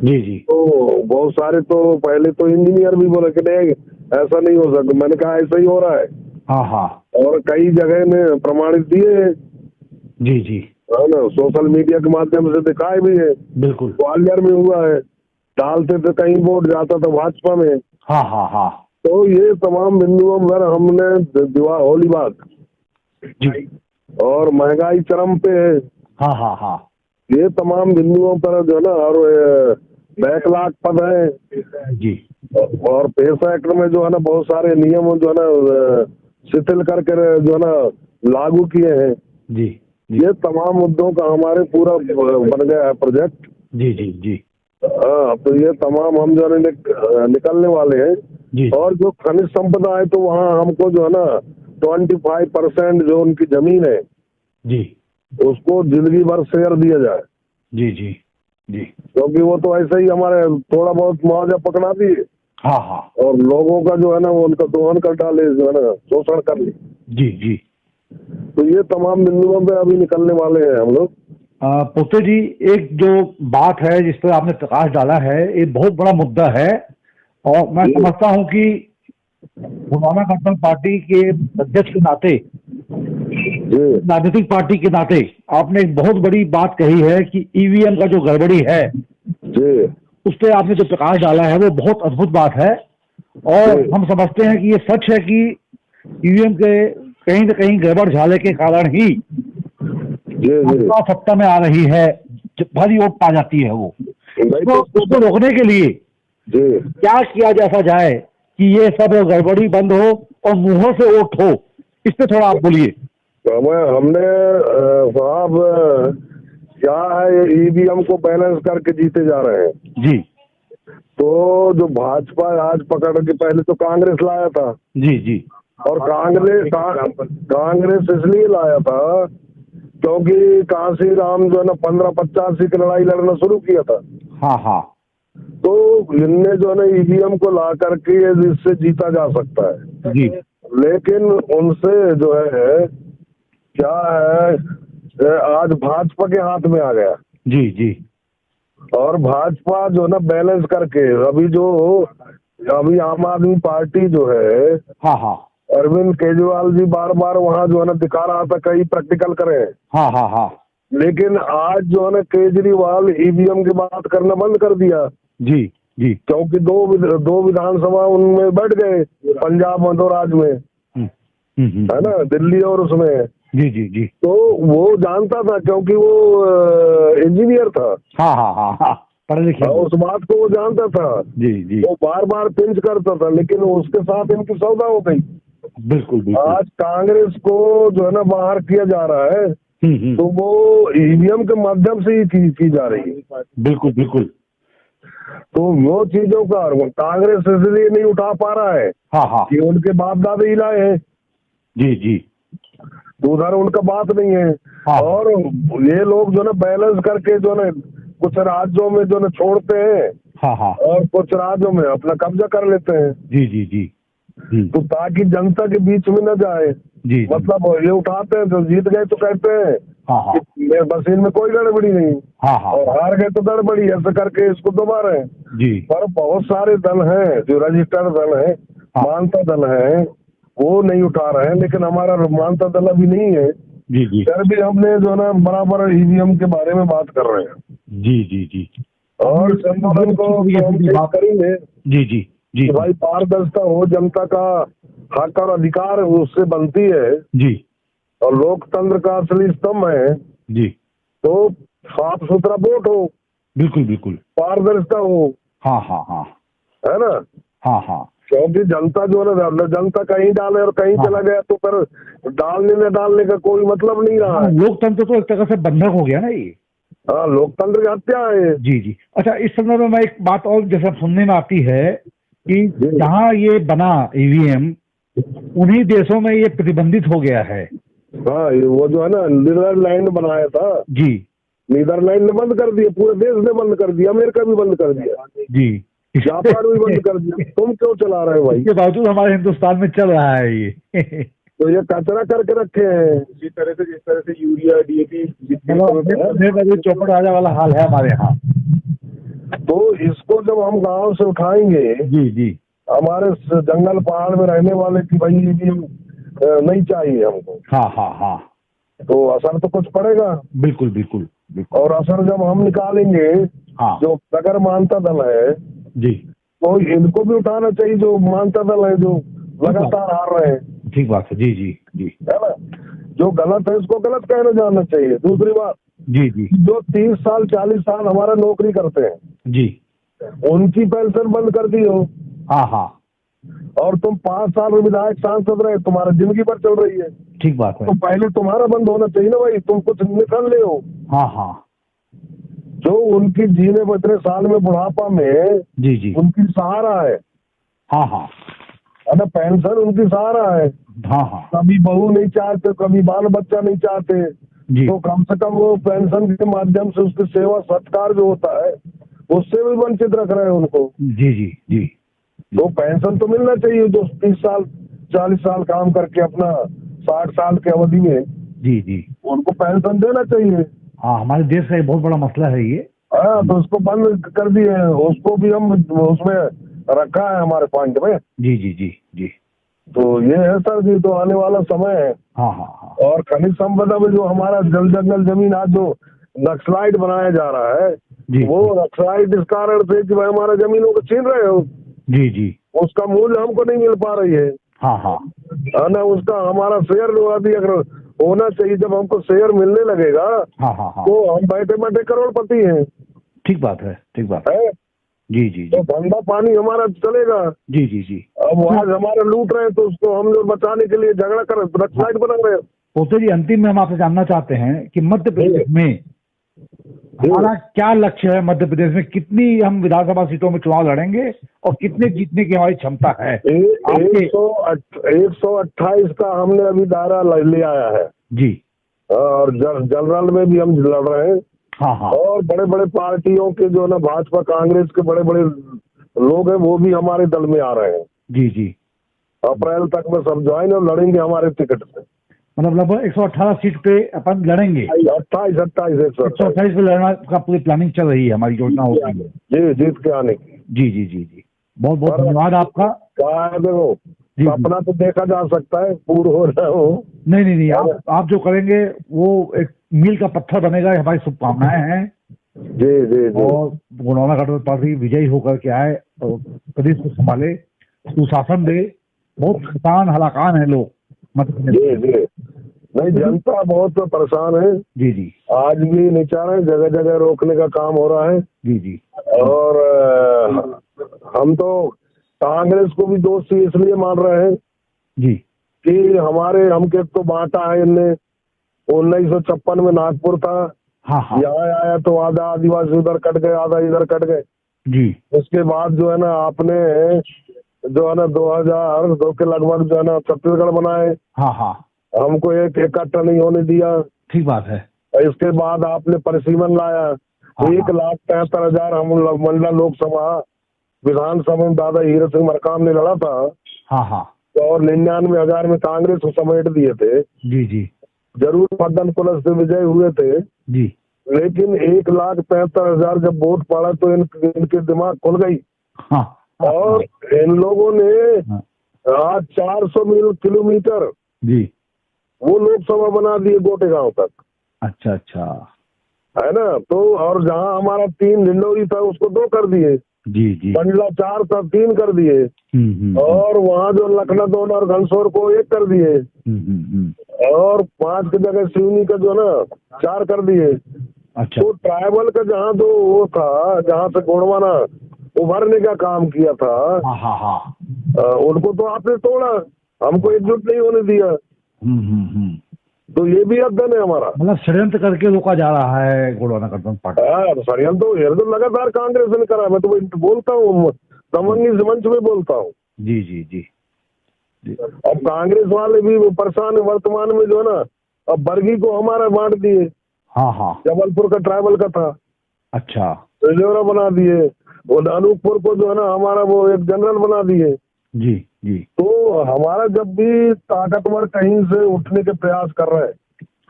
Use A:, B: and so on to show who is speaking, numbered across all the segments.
A: जी जी।
B: तो बहुत सारे तो पहले तो इंजीनियर भी बोले कि नहीं ऐसा नहीं हो सकता, मैंने कहा ऐसा ही हो रहा है।
A: हाँ हाँ।
B: और कई जगह ने प्रमाणित दिए हैं,
A: जी जी।
B: है ना, सोशल मीडिया के माध्यम से दिखाए भी है।
A: बिल्कुल।
B: ग्वालियर में हुआ है, डालते थे कहीं वोट जाता था भाजपा में।
A: हाँ हाँ हाँ।
B: तो ये तमाम बिंदुओं पर हमने दीवा होली बात
A: जी।
B: और महंगाई चरम पे है,
A: हाँ हाँ हाँ।
B: ये तमाम बिंदुओं पर जो है ना, और बैकलॉग पद है।
A: जी
B: और पेश एक्ट में जो है ना बहुत सारे नियम जो है ना शिथिल करके जो है ना लागू किए हैं।
A: जी जी।
B: ये तमाम मुद्दों का हमारे पूरा बन गया है प्रोजेक्ट।
A: जी जी जी।
B: हाँ, तो ये तमाम हम जो है निकलने वाले हैं।
A: जी
B: और जो खनिज संपदा है तो वहाँ हमको जो है ना 25% जो उनकी जमीन है
A: जी
B: उसको जिंदगी भर शेयर दिया जाए,
A: जी जी जी।
B: क्योंकि वो तो ऐसे ही हमारे थोड़ा बहुत मुआवजा पकड़ा दिए
A: हाँ हाँ।
B: और लोगों का जो है ना वो उनका दोहन कर डाले, जो है ना शोषण कर ले।
A: जी जी।
B: तो ये तमाम बिंदुओं पे अभी निकलने वाले हैं हम लोग।
A: पोते जी, एक जो बात है जिस पर आपने प्रकाश डाला है, ये बहुत बड़ा मुद्दा है। और मैं समझता हूं कि मुलाना गठबंधन पार्टी के अध्यक्ष के नाते, राजनीतिक पार्टी के नाते, आपने एक बहुत बड़ी बात कही है कि ईवीएम का जो गड़बड़ी है
B: जी
A: उस पर आपने जो प्रकाश डाला है वो बहुत अद्भुत बात है। और हम समझते हैं कि ये सच है कि ईवीएम के कहीं न कहीं गड़बड़ झाले के कारण ही भाजपा सत्ता में आ रही है, भारी वोट पा जाती है वो। तो उसको रोकने के लिए क्या किया जैसा जाए कि ये सब गड़बड़ी बंद हो और मुंहों से वोट हो, इस पे थोड़ा आप बोलिए।
B: हमने साहब क्या है, ईवीएम को बैलेंस करके जीते जा रहे हैं
A: जी।
B: तो जो भाजपा आज पकड़ के, पहले तो कांग्रेस लाया था।
A: जी जी।
B: और कांग्रेस इसलिए लाया था क्योंकि कांसी राम जो है ना 1585 की लड़ाई लड़ना शुरू किया था।
A: हाँ हाँ।
B: तो इनने जो है ना ईवीएम को ला करके इससे जीता जा सकता है
A: जी।
B: लेकिन उनसे जो है क्या है, आज भाजपा के हाथ में आ गया।
A: जी जी।
B: और भाजपा जो ना बैलेंस करके अभी आम आदमी पार्टी जो है,
A: हाँ हाँ।
B: अरविंद केजरीवाल जी बार बार वहाँ जो है ना दिखा रहा था कई प्रैक्टिकल करें।
A: हाँ हाँ हाँ।
B: लेकिन आज जो है ना केजरीवाल ईवीएम की बात करना बंद कर दिया।
A: जी जी।
B: क्योंकि दो विधानसभा उनमें बैठ गए, पंजाब मध्य में, है ना, दिल्ली और उसमें।
A: जी जी जी।
B: तो वो जानता था क्योंकि वो इंजीनियर था।
A: हाँ हाँ हाँ हाँ, पढ़े लिखे।
B: उस बात को वो जानता था।
A: जी जी।
B: वो बार बार पिंच करता था लेकिन उसके साथ इनकी सौदा हो गई।
A: बिल्कुल बिल्कुल।
B: आज कांग्रेस को जो है ना बाहर किया जा रहा है तो वो ईवीएम के माध्यम से ही की जा रही है।
A: बिल्कुल बिल्कुल।
B: तो वो चीजों का कांग्रेस इसलिए नहीं उठा पा रहा है
A: हाँ हाँ।
B: कि उनके बाप दादे ही लाए हैं।
A: जी जी।
B: तो उधर उनका बात नहीं है।
A: हाँ।
B: और ये लोग जो ना बैलेंस करके जो ना कुछ राज्यों में जो ना छोड़ते हैं।
A: हाँ हाँ।
B: और कुछ राज्यों में अपना कब्जा कर लेते हैं।
A: जी जी जी।
B: तो ताकि जनता के बीच में न जाए।
A: जी।
B: मतलब ये उठाते हैं तो जीत गए तो कहते हैं
A: हाँ हाँ।
B: कि बस इनमें कोई गड़बड़ी नहीं।
A: हाँ हाँ।
B: और हार गए तो गड़बड़ी, ऐसे करके इसको दबा रहे हैं।
A: जी।
B: पर बहुत सारे दल हैं जो रजिस्टर्ड दल है, मानता दल है, वो नहीं उठा रहे हैं। लेकिन हमारा मानता दल अभी नहीं है।
A: जी जी।
B: फिर भी हमने जो ना बराबर ईवीएम के बारे में बात कर रहे हैं।
A: जी जी जी।
B: और संबोधन को बात करेंगे
A: जी जी जी।
B: भाई पारदर्शिता हो, जनता का हक और अधिकार उससे बनती है
A: जी।
B: और लोकतंत्र का असली स्तंभ है।
A: जी।
B: तो साफ सुथरा वोट हो,
A: बिल्कुल बिल्कुल।
B: पारदर्शिता हो।
A: हाँ हाँ हाँ।
B: है ना।
A: हाँ हाँ।
B: क्योंकि जनता जो है ना, जनता कहीं डाले और कहीं चला गया तो फिर डालने न डालने का कोई मतलब नहीं रहा है।
A: लोकतंत्र तो एक तरह से बंधक हो गया ना ये।
B: हाँ, लोकतंत्र की हत्या है।
A: जी जी। अच्छा, इस संदर्भ में मैं एक बात और जैसा सुनने में आती है कि जहाँ ये बना ईवीएम उन्हीं देशों में ये प्रतिबंधित हो गया है।
B: हाँ, वो जो है ना नीदरलैंड बनाया था
A: जी।
B: नीदरलैंड ने बंद कर दिया, पूरे देश ने बंद कर दिया, अमेरिका भी बंद कर दिया
A: जी,
B: जापान भी बंद कर दिया। तुम क्यों चला रहे हो भाई?
A: इसके बावजूद हमारे हिंदुस्तान में चल रहा है ये।
B: तो ये कचरा करके रखे हैं। जिस तरह से यूरिया, डीएपी
A: चौपड़ राजा वाला हाल है हमारे यहाँ।
B: तो इसको जब हम गांव से उठाएंगे,
A: जी जी
B: हमारे जंगल पहाड़ में रहने वाले की भाई ये भी नहीं चाहिए हमको,
A: हाँ हाँ हाँ
B: तो असर तो कुछ पड़ेगा।
A: बिल्कुल बिल्कुल बिल्कुल
B: और असर जब हम निकालेंगे,
A: हाँ
B: जो नगर मानता दल है,
A: जी
B: तो इनको भी उठाना चाहिए, जो मानता दल है जो लगातार हार रहे हैं,
A: ठीक बात है जी जी जी
B: है ना। जो गलत है उसको गलत कहना जानना चाहिए। दूसरी बात,
A: जी जी
B: जो 30 साल 40 साल हमारा नौकरी करते हैं,
A: जी
B: उनकी पेंशन बंद कर दी हो,
A: हाँ हाँ
B: और तुम 5 साल विधायक सांसद रहे, तुम्हारा जिंदगी भर चल रही है,
A: ठीक बात है
B: तो पहले तुम्हारा बंद होना चाहिए ना भाई, तुम कुछ निकल ले हो।
A: हाँ हाँ
B: जो उनकी जीने इतने साल में बुढ़ापा में
A: जी जी
B: उनकी सहारा है
A: हाँ हाँ
B: ना, पेंशन उनकी सहारा है।
A: हाँ हाँ
B: कभी बहू नहीं चाहते, कभी बाल बच्चा नहीं चाहते,
A: जी
B: तो कम से कम वो पेंशन के माध्यम से उसकी सेवा सत्कार जो होता है उससे भी वंचित रख रहे हैं उनको।
A: जी जी जी
B: तो पेंशन तो मिलना चाहिए, जो 30 साल 40 साल काम करके अपना 60 साल की अवधि में
A: जी जी
B: उनको पेंशन देना चाहिए।
A: हाँ हमारे देश का एक बहुत बड़ा मसला है ये।
B: हाँ, तो उसको बंद कर दिए, उसको भी हम उसमें रखा है हमारे पॉइंट में।
A: जी जी जी जी
B: तो ये है सर जी, तो आने वाला समय है।
A: हाँ हाँ हाँ
B: और खनिज संपदा में जो हमारा जल जंगल जमीन आज जो नक्सलाइट बनाया जा रहा है,
A: जी
B: वो नक्सलाइट इस कारण से कि भाई हमारा जमीनों को छीन रहे हो,
A: जी जी
B: उसका मूल्य हमको नहीं मिल पा रही है,
A: हाँ हाँ
B: ना उसका हमारा शेयर जो अभी अगर होना चाहिए, जब हमको शेयर मिलने लगेगा
A: हाँ हाँ हाँ
B: तो हम बैठे बैठे करोड़पति हैं,
A: ठीक बात है ठीक बात है
B: है?
A: जी जी
B: तो
A: जी
B: धंधा पानी हमारा चलेगा।
A: जी जी जी
B: अब आज हमारे लूट रहे हैं, तो उसको हम लोग बचाने के लिए झगड़ा कर नक्सलाइट बना रहे हैं।
A: तो जी अंतिम में हम आपसे जानना चाहते हैं कि मध्य प्रदेश में हमारा क्या लक्ष्य है। मध्य प्रदेश में कितनी हम विधानसभा सीटों में चुनाव लड़ेंगे और कितने जीतने की हमारी क्षमता है आपके?
B: 128 का हमने अभी दायरा ले आया है
A: जी
B: और जनरल में भी हम लड़ रहे हैं।
A: हाँ हाँ
B: और बड़े बड़े पार्टियों के जो ना भाजपा कांग्रेस के बड़े बड़े लोग हैं वो भी हमारे दल में आ रहे हैं।
A: जी जी
B: अप्रैल तक में सब ज्वाइन और लड़ेंगे हमारे टिकट से।
A: मतलब लगभग 118 सीट पे अपन लड़ेंगे।
B: 28
A: 128 पे लड़ना का पूरी प्लानिंग चल रही है, हमारी योजना हो रही है
B: जी जीत के आने की।
A: जी जी जी जी बहुत बहुत धन्यवाद आपका।
B: देखो
A: जी,
B: सपना तो देखा जा सकता है, पूर्ण हो रहा हो।
A: नहीं नहीं नहीं आप जो करेंगे वो एक मील का पत्थर बनेगा, ये हमारी शुभकामनाएं हैं।
B: जी जी जी
A: और गुणवत्ता गठबंधन पार्टी विजयी होकर के आए और प्रदेश को संभाले, सुशासन दे। बहुत किसान हलाकान है लोग मतलब।
B: जी जी नहीं, जनता बहुत परेशान है
A: जी जी
B: आज भी नहीं चाह रहे, जगह जगह रोकने का काम हो रहा है।
A: जी जी
B: और हम तो कांग्रेस को भी दोषी इसलिए मान रहे हैं
A: जी
B: कि हमारे हमके तो बांटा है इनने। 1956 में नागपुर था,
A: हाँ हाँ
B: यहाँ आया तो आधा आदिवासी उधर कट गए, आधा इधर कट गए।
A: जी
B: उसके बाद जो है ना आपने जो है ना 2002 के लगभग जो है ना छत्तीसगढ़ बनाए,
A: हाँ हाँ
B: हमको एक इकट्ठा नहीं होने दिया।
A: ठीक बात है।
B: इसके बाद आपने परिसीमन लाया,
A: हाँ,
B: 1,73,000 हम मंडला लोकसभा विधानसभा में दादा हीरा सिंह मरकाम ने लड़ा था,
A: हाँ हाँ
B: और 99,000 में कांग्रेस को समेट दिए थे।
A: जी जी
B: जरूर मदन पुलिस से विजय हुए थे,
A: जी
B: लेकिन 1,73,000 जब वोट पड़ा तो इनके दिमाग खुल गई।
A: हाँ
B: और इन लोगों ने
A: हाँ,
B: आज 400 किलोमीटर
A: जी
B: वो लोकसभा बना दिए गोटेगांव तक,
A: अच्छा अच्छा
B: है ना। तो और जहां हमारा 3 डिंडोरी था उसको 2 कर दिए,
A: जी जी
B: मंडला 4 था 3 कर दिए, और वहाँ जो लखनऊ और घनसोर को 1 कर दिए, और 5 की जगह सिवनी का जो है ना 4 कर दिए।
A: अच्छा
B: तो ट्राइबल का जहाँ जो वो था, जहाँ से गोंडवाना उभरने का काम किया था,
A: हाँ हाँ हाँ
B: उनको तो आपने तोड़ा, हमको एकजुट नहीं होने दिया। तो ये भी अध्ययन है हमारा।
A: मतलब षड्यंत्र करके रोका जा रहा है गोंडवाना गठबंधन पार्टी।
B: षड्यंत्र तो लगातार कांग्रेस ने करा, मैं तो बोलता हूँ, दमंगी मंच में बोलता हूँ।
A: जी जी जी जी
B: अब कांग्रेस वाले भी परेशान है वर्तमान में जो है ना, अब बरगी को हमारा बांट दिए।
A: हाँ हाँ
B: जबलपुर का ट्राइबल का था,
A: अच्छा
B: रिजोरा बना दिए। वो अनूपपुर को जो है ना हमारा वो एक जनरल बना दिए।
A: जी जी
B: तो हमारा जब भी ताकतवर कहीं से उठने के प्रयास कर रहे हैं,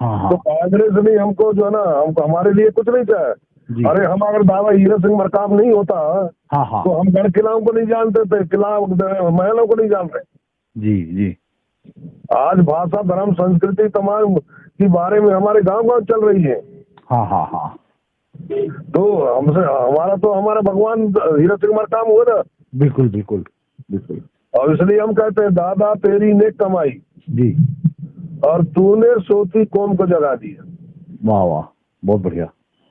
A: हाँ
B: तो
A: हाँ
B: कांग्रेस ने हमको जो है ना, हमको हमारे लिए कुछ नहीं चाहे।
A: जी।
B: अरे हम अगर दादा हीरा सिंह मरकाम नहीं होता
A: हाँ हाँ
B: तो हम गढ़ किलाओं को नहीं जानते थे, किला महलों को नहीं जानते।
A: जी जी।
B: आज भाषा धर्म संस्कृति तमाम के बारे में हमारे गांव गांव चल रही है।
A: हाँ हाँ हाँ।
B: तो हमसे हमारा भगवान हीरा सिंह मरकाम हुए ना।
A: बिल्कुल बिल्कुल बिल्कुल।
B: और इसलिए हम कहते हैं दादा तेरी नेक कमाई
A: जी।
B: और तूने सोती कौम को जगा दिया।
A: वाह वाह, बहुत बढ़िया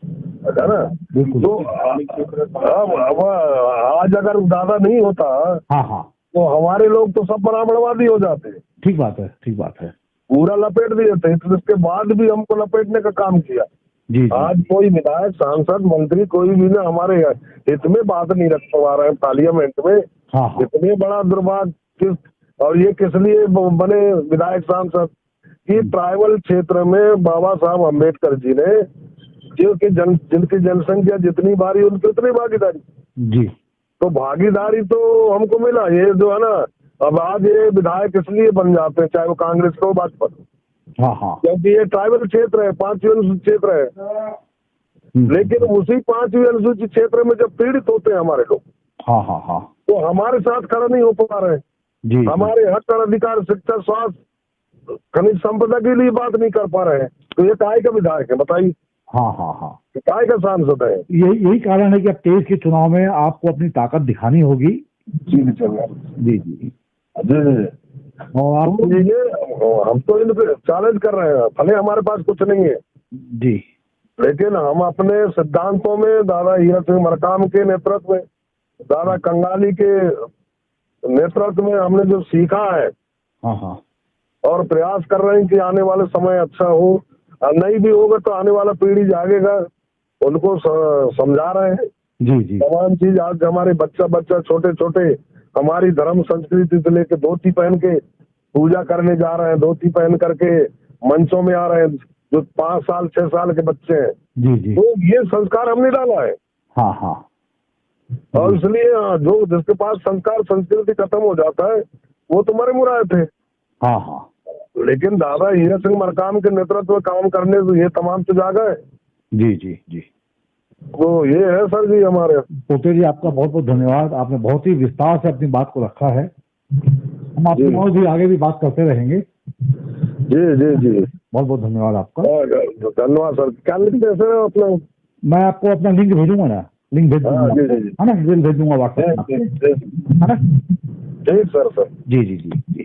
B: है ना।
A: बिल्कुल।
B: तो अब आज अगर दादा नहीं होता
A: हाँ हाँ,
B: तो हमारे लोग तो सब ब्राह्मणवादी हो जाते।
A: ठीक बात है, ठीक बात है।
B: पूरा लपेट दिए थे, तो इसके बाद भी हमको लपेटने का काम किया।
A: जी जी।
B: आज कोई विधायक सांसद मंत्री कोई भी ना हमारे हित में बात नहीं रख पा रहे हैं पार्लियामेंट में।
A: हाँ हाँ।
B: इतने बड़ा दुर्भाग्य। और ये किस लिए बने विधायक सांसद कि ट्राइबल क्षेत्र में बाबा साहब अम्बेडकर जी ने जिनकी जनसंख्या जितनी बारी उनकी उतनी भागीदारी।
A: जी।
B: तो भागीदारी तो हमको मिला। ये जो है ना, अब आज ये विधायक इसलिए बन जाते हैं चाहे वो कांग्रेस को भाजपा,
A: हाँ हाँ।
B: क्योंकि ये ट्राइबल क्षेत्र है, 5वीं अनुसूचित क्षेत्र है। लेकिन उसी 5वीं अनुसूचित क्षेत्र में जब पीड़ित होते हैं हमारे लोग,
A: हाँ हाँ हाँ।
B: तो हमारे साथ खड़ा नहीं हो पा रहे।
A: जी।
B: हमारे हक और अधिकार, शिक्षा, स्वास्थ्य, खनिज संपदा के लिए बात नहीं कर पा रहे हैं। तो ये काय का विधायक है बताइए?
A: हाँ हाँ हाँ।
B: काय का सांसद है?
A: यही कारण है कि अब 23 के चुनाव में आपको अपनी ताकत दिखानी होगी।
B: जी चल रहा।
A: जी जी
B: जी।
A: और आप
B: हम तो इन पे चैलेंज कर रहे हैं, भले हमारे पास कुछ नहीं है
A: जी,
B: लेकिन हम अपने सिद्धांतों में दादा हीरा सिंह मरकाम के नेतृत्व में, दादा कंगाली के नेतृत्व में हमने जो सीखा है,
A: हाँ हाँ,
B: और प्रयास कर रहे हैं कि आने वाले समय अच्छा हो। नहीं भी होगा तो आने वाला पीढ़ी जागेगा, उनको समझा रहे हैं
A: जी जी।
B: तमाम चीज। आज हमारे बच्चा छोटे छोटे हमारी धर्म संस्कृति से लेके धोती पहन के पूजा करने जा रहे हैं, धोती पहन करके मंचों में आ रहे हैं, जो 5 साल 6 साल के बच्चे हैं।
A: जी जी।
B: तो ये संस्कार हमने डाला है।
A: हाँ हाँ।
B: और इसलिए जो जिसके पास संस्कार संस्कृति खत्म हो जाता है वो तो मरे मुराए थे।
A: हाँ हाँ।
B: लेकिन दादा हीरा सिंह मरकाम के नेतृत्व में काम करने से ये तमाम तो जागा है।
A: जी जी जी।
B: तो ये है सर जी हमारे।
A: पोते जी, आपका बहुत बहुत धन्यवाद। आपने बहुत ही विस्तार से अपनी बात को रखा है। हम आपसे और भी आगे भी बात करते रहेंगे।
B: जी जी जी,
A: बहुत बहुत धन्यवाद आपका।
B: धन्यवाद सर। क्या लिंक कैसे है अपना?
A: मैं आपको अपना लिंक भेजूंगा ना, लिंक भेज दूंगा, है ना, भेज दूंगा व्हाट्सएप, है ना।
B: ठीक सर।
A: जी जी जी जी।